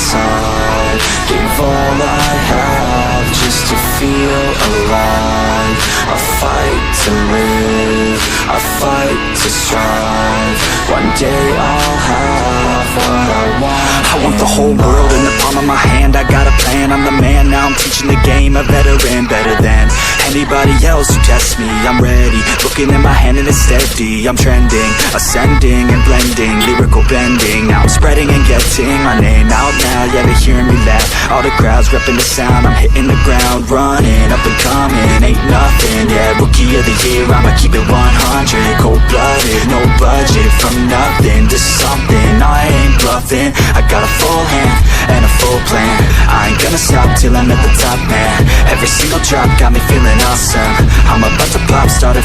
inside. Gave all I have just to feel alive. I fight to live, I fight to strive. One day I'll have what I want. I want the whole world in the palm of my hand. I got a plan, I'm the man. Now I'm teaching the game, a veteran, better than anybody else who tests me. I'm ready, looking at my hand and it's steady. I'm trending, ascending and blending, lyrical bending. Now I'm spreading and getting my name out now. Yeah, they hearing me laugh, all the crowds repping the sound. I'm hitting the ground, running, up and coming, ain't nothing. Yeah, rookie of the year, I'ma keep it 100. Cold-blooded, no budget, from nothing to something. I ain't bluffing, I got a full hand and a full plan. I ain't gonna stop till I'm at the top, man. Every single drop got me feeling awesome. I'm about to pop, start a